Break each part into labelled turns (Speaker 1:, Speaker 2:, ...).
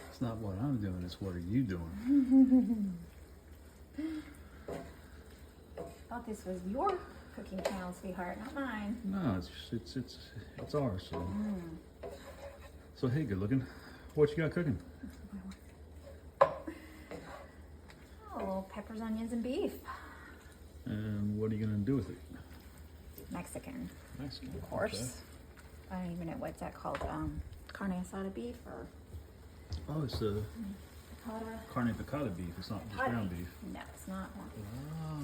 Speaker 1: It's not what I'm doing, it's what are you doing?
Speaker 2: Thought this was your cooking channel, sweetheart, not mine.
Speaker 1: No, it's ours. So hey, good looking. What you got cooking?
Speaker 2: Oh, little peppers, onions, and beef.
Speaker 1: And what are you gonna do with it?
Speaker 2: Mexican,
Speaker 1: Mexican,
Speaker 2: of course.
Speaker 1: okay.
Speaker 2: I don't even know what's that called. Carne asada beef or
Speaker 1: Oh, it's the
Speaker 2: picada.
Speaker 1: Carne Picada beef. It's not just ground beef.
Speaker 2: No, it's not.
Speaker 1: Ah.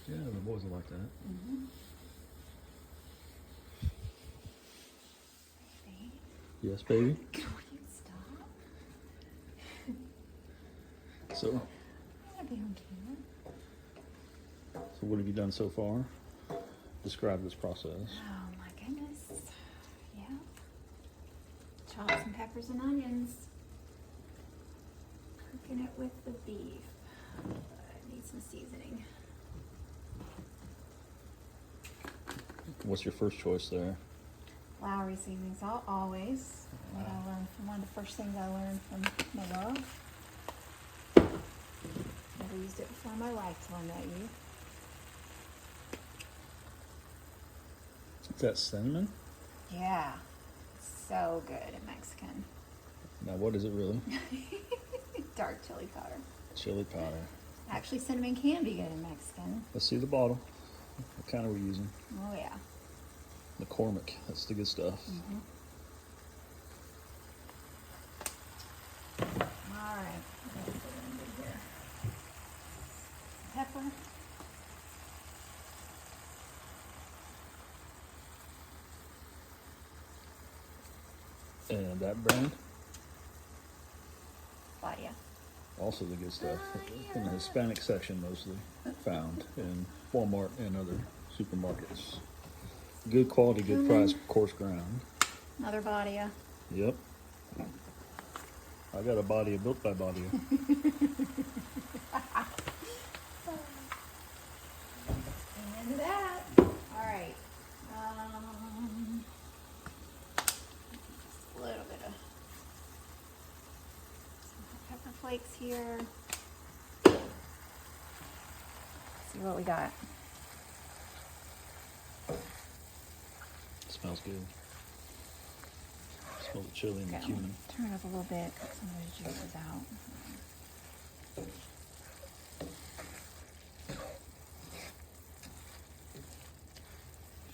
Speaker 1: Yeah, the boys will like that.
Speaker 2: Baby,
Speaker 1: Yes, baby.
Speaker 2: can you stop?
Speaker 1: So,
Speaker 2: I want to be on camera.
Speaker 1: so what have you done so far? Describe this process.
Speaker 2: Oh my goodness. Yeah. Chop some peppers and onions. Cooking it with the beef. I need some seasoning.
Speaker 1: What's your first choice there?
Speaker 2: Lowry seasonings, always. What I learned from one of the first things I learned from my love. Never used it before in my life till I met you.
Speaker 1: Is that cinnamon?
Speaker 2: Yeah. So good in Mexican.
Speaker 1: Now, what is it really?
Speaker 2: Dark chili powder.
Speaker 1: Chili powder.
Speaker 2: Actually, cinnamon can be good in Mexican.
Speaker 1: Let's see the bottle. What kind are we using?
Speaker 2: Oh yeah.
Speaker 1: McCormick. That's the good stuff.
Speaker 2: All right. Let's put it in here. Pepper.
Speaker 1: And that brand,
Speaker 2: Claudia.
Speaker 1: also the good stuff. In the Hispanic section mostly found in Walmart and other supermarkets. Good quality, good price, coarse ground.
Speaker 2: Another Badia.
Speaker 1: Yep. I got a body built by body.
Speaker 2: Into that. All right. Just a little bit of some pepper flakes here. Let's see what we got.
Speaker 1: Smells good. Smell the chili and the
Speaker 2: Okay,
Speaker 1: cumin.
Speaker 2: turn it up a little bit, cut some of those juices out.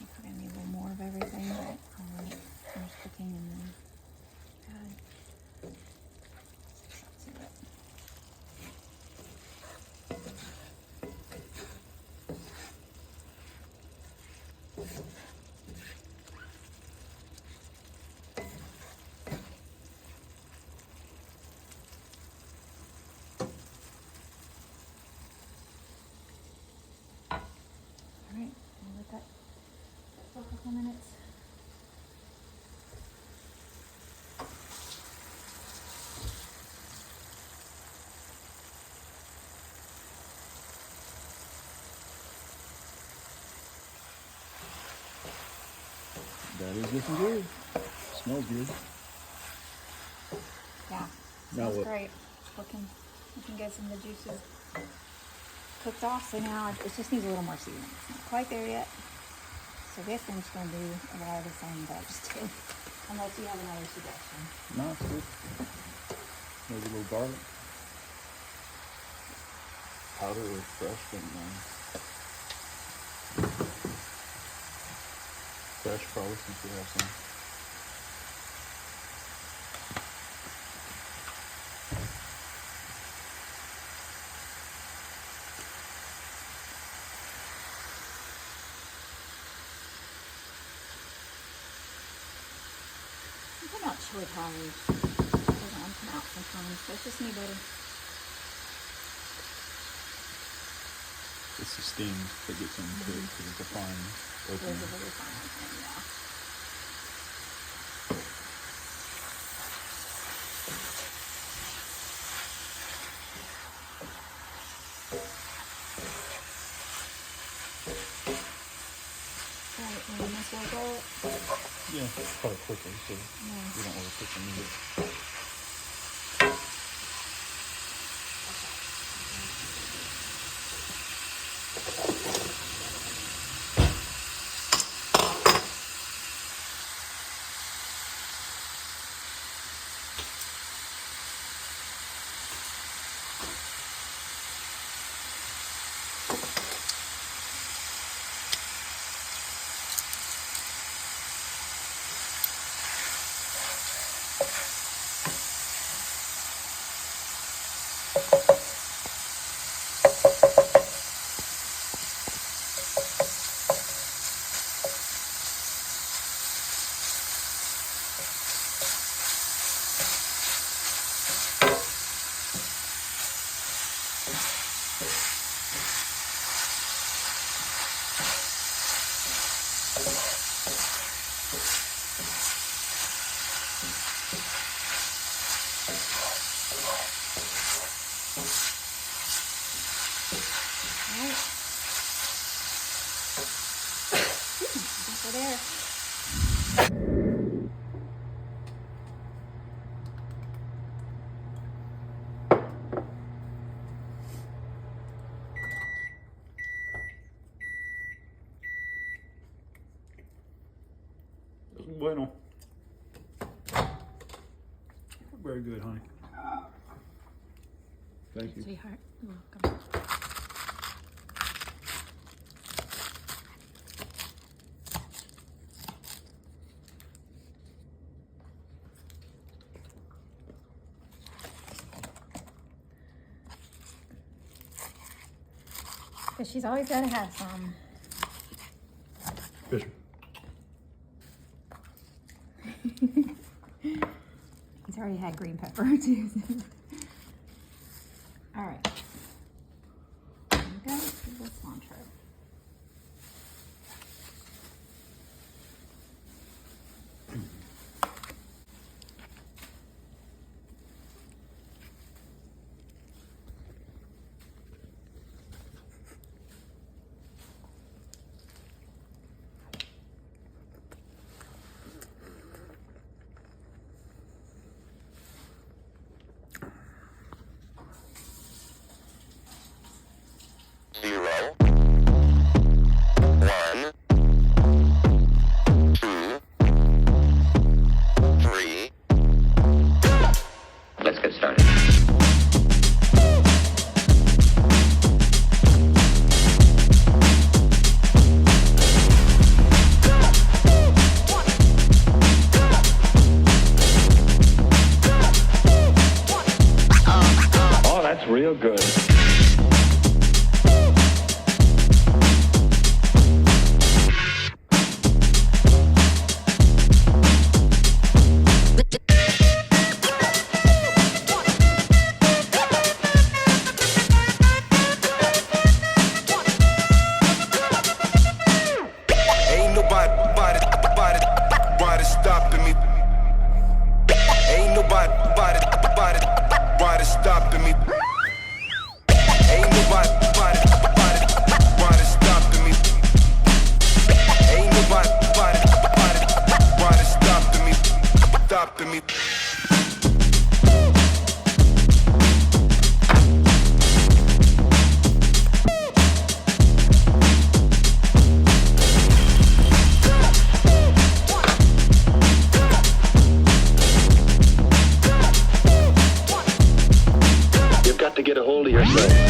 Speaker 2: I probably need a little more of everything, but I'll let it finish cooking and then add to it. All right, I'll let that for a couple minutes.
Speaker 1: That is looking good. Smells good.
Speaker 2: Yeah,
Speaker 1: Now
Speaker 2: smells
Speaker 1: what?
Speaker 2: great. Looking good. Some of the juices cooked off, so now it just needs a little more seasoning. It's not quite there yet. So I guess I'm just going to do a lot of the same that I just did. Unless you have another suggestion.
Speaker 1: No, it's good. Maybe a little garlic. Powder or fresh, don't mind. Fresh probably since we have some.
Speaker 2: What about chili powder? It doesn't come out sometimes, so it's just me, buddy.
Speaker 1: It's the steam that gets into it because it's a fine
Speaker 2: There's a
Speaker 1: opening.
Speaker 2: really fine one, yeah. Alright, and this will go.
Speaker 1: Yeah, probably quickly, so
Speaker 2: Yeah.
Speaker 1: you don't want to cook the meat.
Speaker 2: There.
Speaker 1: Bueno. Very good, honey. Thank you.
Speaker 2: Sweetheart, you're welcome. Because she's always got to have some.
Speaker 1: Fisher.
Speaker 2: He's already had green pepper too. All right. There we go. This cilantro.
Speaker 3: Let's get started.
Speaker 1: Oh, that's real good.
Speaker 4: Ain't nobody stopping me. Ain't nobody stopping me. Ain't nobody stopping me. Ain't nobody stopping me.
Speaker 3: You've got to get a hold of yourself.